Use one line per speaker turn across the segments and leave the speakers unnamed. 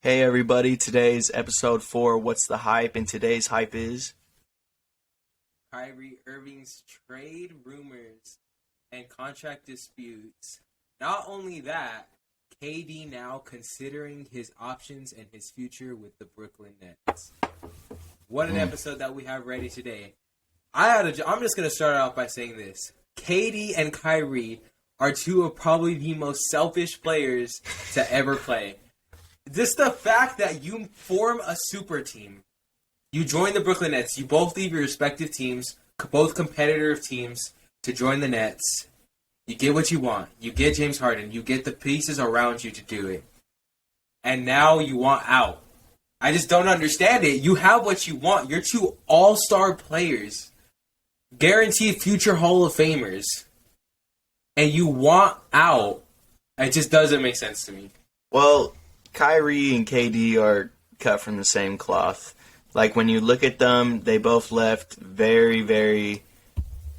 Hey everybody, today's episode 4, What's the Hype? And today's hype is...
Kyrie Irving's trade rumors and contract disputes. Not only that, KD now considering his options and his future with the Brooklyn Nets. What an episode that we have ready today. I'm just going to start out by saying this. KD and Kyrie are two of probably the most selfish players to ever play. Just the fact that you form a super team, you join the Brooklyn Nets, you both leave your respective teams, both competitive teams, to join the Nets. You get what you want. You get James Harden. You get the pieces around you to do it. And now you want out. I just don't understand it. You have what you want. You're two all-star players, guaranteed future Hall of Famers, and you want out. It just doesn't make sense to me.
Well, Kyrie and KD are cut from the same cloth. Like, when you look at them, they both left very, very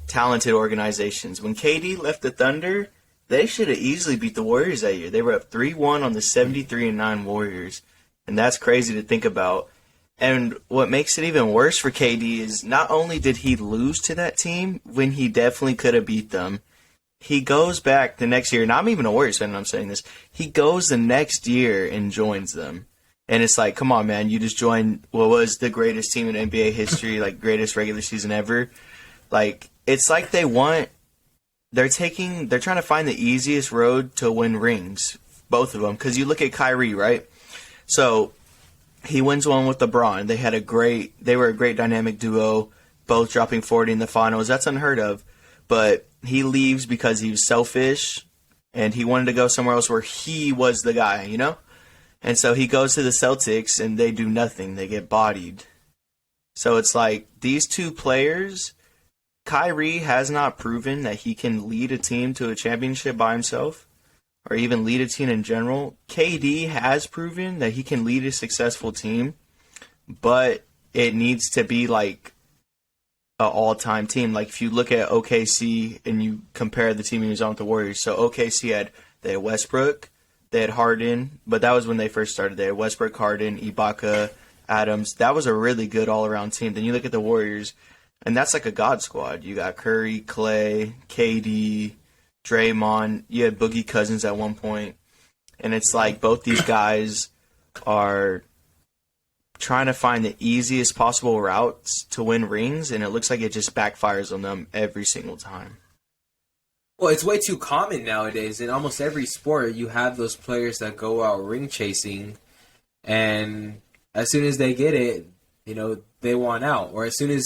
talented organizations. When KD left the Thunder, they should have easily beat the Warriors that year. They were up 3-1 on the 73-9 Warriors, and that's crazy to think about. And what makes it even worse for KD is not only did he lose to that team when he definitely could have beat them, he goes back the next year, and I'm even a Warriors fan when I'm saying this. He goes the next year and joins them. And it's like, come on, man, you just joined what was the greatest team in NBA history, like greatest regular season ever. Like, it's like they're trying to find the easiest road to win rings, both of them. Because you look at Kyrie, right? So he wins one with LeBron. They were a great dynamic duo, both dropping 40 in the finals. That's unheard of. But he leaves because he was selfish, and he wanted to go somewhere else where he was the guy, you know? And so he goes to the Celtics, and they do nothing. They get bodied. So it's like, these two players, Kyrie has not proven that he can lead a team to a championship by himself, or even lead a team in general. KD has proven that he can lead a successful team, but it needs to be like an all-time team. Like, if you look at OKC and you compare the team he was on with the Warriors, so OKC they had Westbrook, they had Harden, but that was when they first started. They had Westbrook, Harden, Ibaka, Adams. That was a really good all-around team. Then you look at the Warriors, and that's like a god squad. You got Curry, Clay, KD, Draymond. You had Boogie Cousins at one point. And it's like both these guys are trying to find the easiest possible routes to win rings, and it looks like it just backfires on them every single time.
Well, it's way too common nowadays. In almost every sport, you have those players that go out ring chasing, and as soon as they get it, they want out. Or as soon as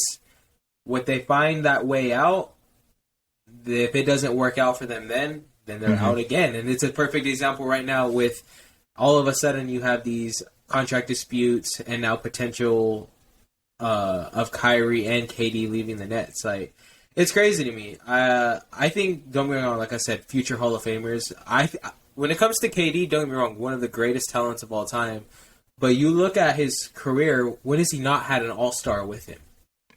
what they find that way out, if it doesn't work out for them then they're out again. And it's a perfect example right now with all of a sudden you have these contract disputes and now potential of Kyrie and KD leaving the Nets. Like, it's crazy to me. I think, don't get me wrong, like I said, future Hall of Famers. When it comes to KD, don't get me wrong, one of the greatest talents of all time. But you look at his career, when has he not had an all-star with him?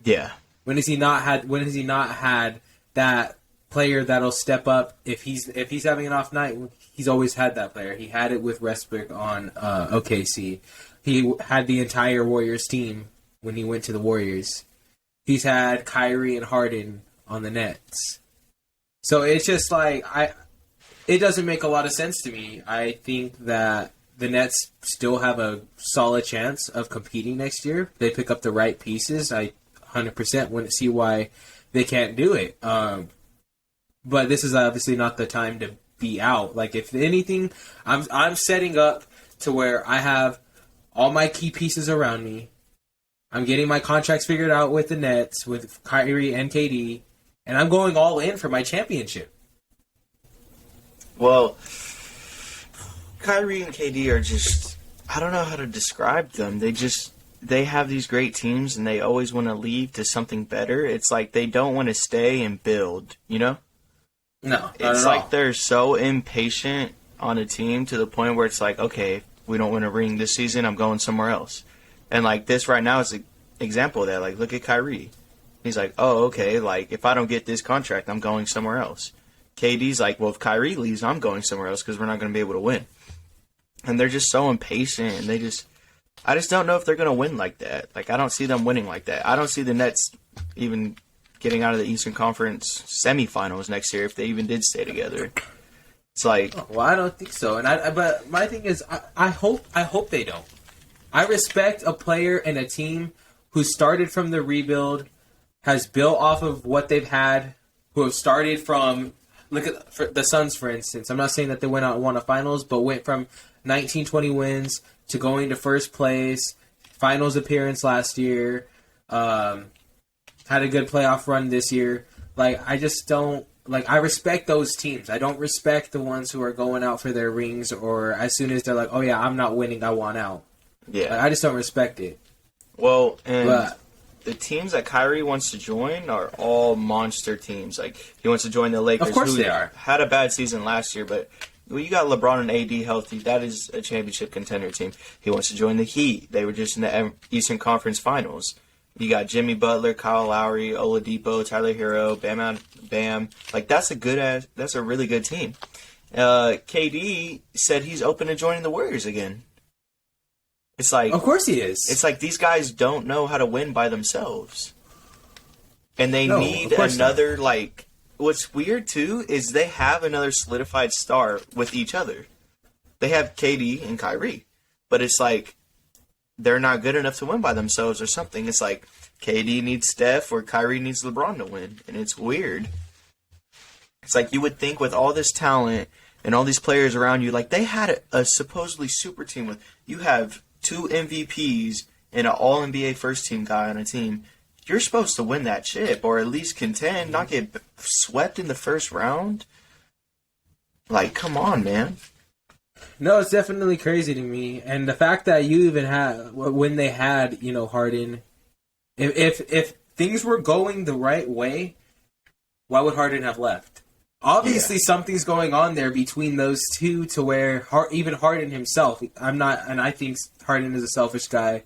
Yeah.
When has he not had that player that'll step up if he's having an off night? He's always had that player. He had it with Westbrook on OKC. He had the entire Warriors team when he went to the Warriors. He's had Kyrie and Harden on the Nets. So it's just like it doesn't make a lot of sense to me. I think that the Nets still have a solid chance of competing next year. They pick up the right pieces. I 100% wouldn't see why they can't do it. But this is obviously not the time to be out. Like, if anything, I'm setting up to where I have all my key pieces around me. I'm getting my contracts figured out with the Nets, with Kyrie and KD, and I'm going all in for my championship.
Well, Kyrie and KD are just, I don't know how to describe them. They have these great teams, and they always want to leave to something better. It's like they don't want to stay and build, you know?
No,
it's like they're so impatient on a team to the point where it's like, okay, if we don't win a ring this season, I'm going somewhere else. And like this right now is an example of that. Like, look at Kyrie. He's like, oh, okay, like if I don't get this contract, I'm going somewhere else. KD's like, well, if Kyrie leaves, I'm going somewhere else because we're not going to be able to win. and they're just so impatient, and I just don't know if they're going to win like that. Like, I don't see them winning like that. I don't see the Nets even getting out of the Eastern Conference semifinals next year if they even did stay together. It's like,
well, I don't think so. But my thing is, I hope they don't. I respect a player and a team who started from the rebuild, has built off of what they've had, who have started from, look at the Suns, for instance. I'm not saying that they went out and won a finals, but went from 19, 20 wins to going to first place, finals appearance last year, had a good playoff run this year. Like, I just don't, like, I respect those teams. I don't respect the ones who are going out for their rings, or as soon as they're like, oh yeah, I'm not winning, I want out.
yeah.
Like, I just don't respect it.
Well, and the teams that Kyrie wants to join are all monster teams. Like, he wants to join the Lakers.
Of course
who
they are.
Had a bad season last year, but you got LeBron and AD healthy. That is a championship contender team. He wants to join the Heat. They were just in the Eastern Conference Finals. You got Jimmy Butler, Kyle Lowry, Oladipo, Tyler Hero, Bam. Like, that's a really good team. KD said he's open to joining the Warriors again. It's like,
Of course he is.
it's like these guys don't know how to win by themselves. And they
No,
need
of course
another, like, what's weird too is they have another solidified star with each other. They have KD and Kyrie. But it's like, they're not good enough to win by themselves or something. It's like, KD needs Steph or Kyrie needs LeBron to win. And it's weird. It's like, you would think with all this talent and all these players around you, like, they had a supposedly super team with, you have 2 MVPs and an All-NBA first-team guy on a team. You're supposed to win that chip, or at least contend, not get swept in the first round. Like, come on, man.
No, it's definitely crazy to me. And the fact that you even had, when they had, Harden, if things were going the right way, why would Harden have left? Obviously, something's going on there between those two to where even Harden himself, I think Harden is a selfish guy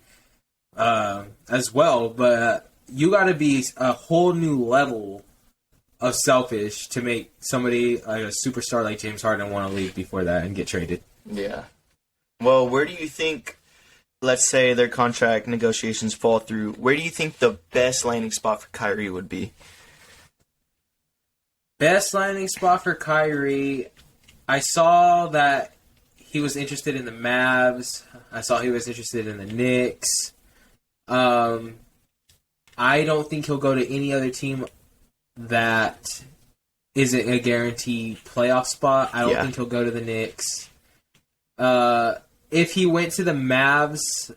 as well, but you got to be a whole new level of selfish to make somebody like a superstar like James Harden want to leave before that and get traded.
Yeah. Well, where do you think, let's say their contract negotiations fall through, where do you think the best landing spot for Kyrie would be?
Best landing spot for Kyrie, I saw that he was interested in the Mavs. I saw he was interested in the Knicks. I don't think he'll go to any other team that isn't a guaranteed playoff spot. I don't think he'll go to the Knicks. If he went to the Mavs,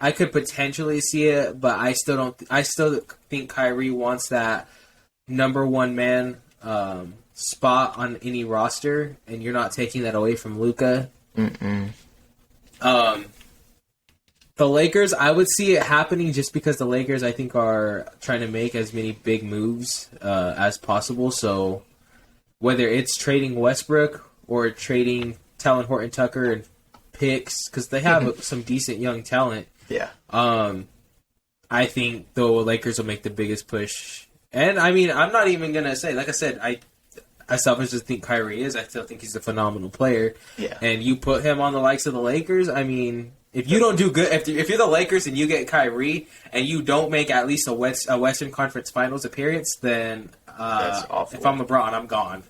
I could potentially see it, but I still think Kyrie wants that number one man spot on any roster, and you're not taking that away from Luka. The Lakers, I would see it happening just because the Lakers, I think, are trying to make as many big moves as possible. So whether it's trading Westbrook or trading Talon Horton Tucker and picks, because they have some decent young talent.
Yeah.
I think the Lakers will make the biggest push. And, I mean, I'm not even going to say, like I said, I selfishly think Kyrie is. I still think he's a phenomenal player.
Yeah.
And you put him on the likes of the Lakers, I mean, if you don't do good, if you're the Lakers and you get Kyrie and you don't make at least a Western Conference Finals appearance, then
That's awful.
If I'm LeBron, I'm gone.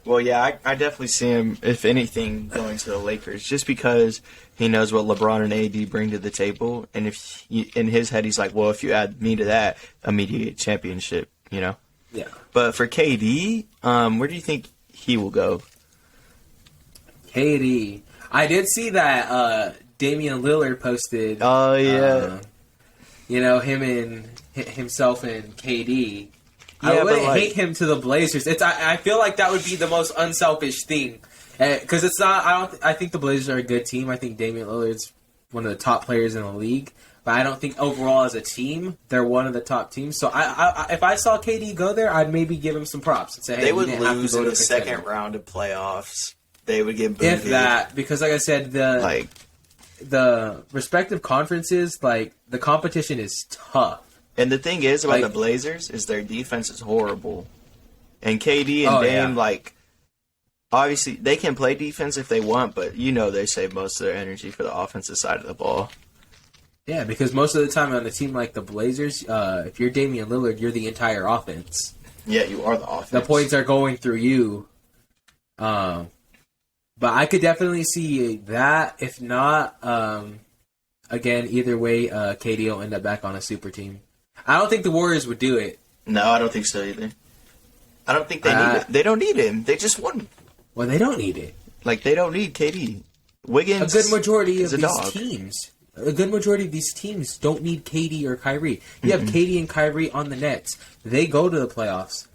Well, yeah, I definitely see him, if anything, going to the Lakers, just because he knows what LeBron and AD bring to the table, and if in his head he's like, well, if you add me to that, immediate championship,
Yeah.
But for KD, where do you think he will go?
KD. I did see that Damian Lillard posted.
Oh, yeah.
Himself and KD.
Yeah,
I wouldn't
but,
hate him to the Blazers. I feel like that would be the most unselfish thing, because it's not. I think the Blazers are a good team. I think Damian Lillard's one of the top players in the league, but I don't think overall as a team they're one of the top teams. So if I saw KD go there, I'd maybe give him some props and say, hey,
they would lose in the second round of playoffs. They would get booted.
If that, because like I said, the respective conferences, like the competition is tough.
And the thing is about the Blazers is their defense is horrible. And KD and Dame, obviously they can play defense if they want, but they save most of their energy for the offensive side of the ball.
Yeah, because most of the time on a team like the Blazers, if you're Damian Lillard, you're the entire offense.
Yeah, you are the offense.
The points are going through you. But I could definitely see that. If not, again, either way, KD will end up back on a super team. I don't think the Warriors would do it.
No, I don't think so either. I don't think they need it. They don't need him. They just won.
Well, they don't need it.
Like, they don't need KD. Wiggins
A good majority of
is a
these
dog.
teams. A good majority of these teams don't need KD or Kyrie. You have KD and Kyrie on the Nets. They go to the playoffs,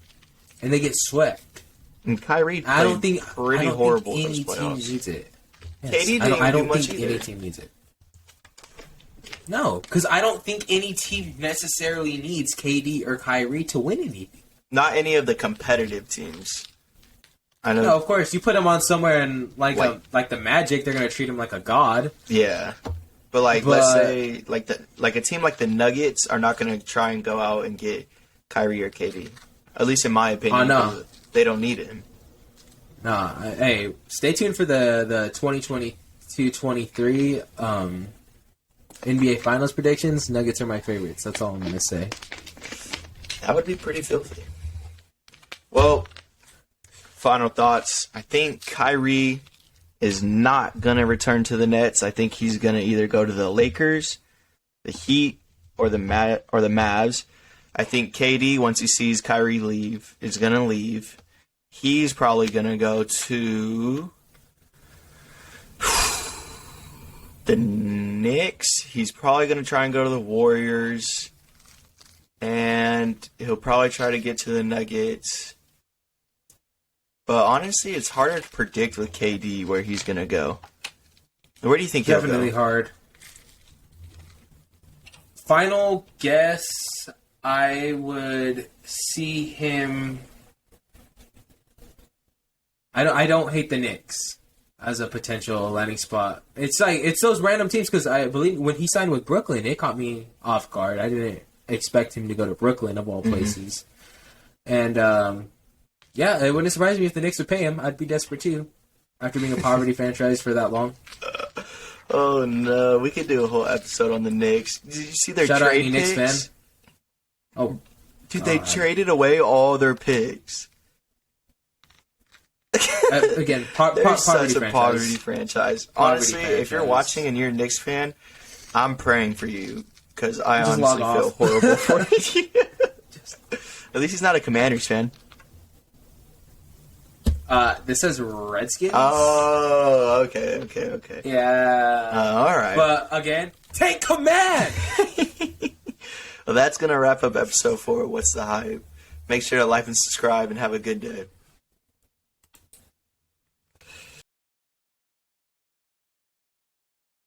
and they get swept.
And Kyrie
I don't think
pretty
I don't
horrible
think
in
any
those
team
playoffs.
needs it. Yes.
KD
I don't
do much
think
either.
any team needs it. No, because I don't think any team necessarily needs KD or Kyrie to win anything.
Not any of the competitive teams. I know.
No, of course, you put them on somewhere and like the Magic, they're gonna treat him like a god.
Yeah. But let's say like a team like the Nuggets are not going to try and go out and get Kyrie or KD. At least in my opinion,
no.
They don't need him.
Nah, hey, stay tuned for the 2022-23 NBA Finals predictions. Nuggets are my favorites. That's all I'm gonna say.
That would be pretty filthy. Well, final thoughts. I think Kyrie is not going to return to the Nets. I think he's going to either go to the Lakers, the Heat, or the Mavs. I think KD, once he sees Kyrie leave, is going to leave. He's probably going to go to the Knicks. He's probably going to try and go to the Warriors. And he'll probably try to get to the Nuggets. But honestly, it's harder to predict with KD where he's going to go. Where do you think he'll go?
Definitely hard. Final guess, I would see him. I don't hate the Knicks as a potential landing spot. It's those random teams because I believe when he signed with Brooklyn, it caught me off guard. I didn't expect him to go to Brooklyn of all places. And yeah, it wouldn't surprise me if the Knicks would pay him. I'd be desperate too, after being a poverty franchise for that long.
Oh no, we could do a whole episode on the Knicks. Did you see their
Shout out
trade
any
picks?
Knicks fan. Oh,
dude, they traded away all their picks.
Again,
They're
poverty
such a
franchise.
poverty franchise.
Poverty
Honestly, if you're
franchise.
watching and you're a Knicks fan, I'm praying for you because I
Just
honestly
log
feel
off.
horrible for you. At least he's not a Commanders fan.
This says Redskins.
Oh, okay.
Yeah.
All right.
But again, take command.
Well, that's going to wrap up episode 4 of What's the Hype? Make sure to like and subscribe and have a good day.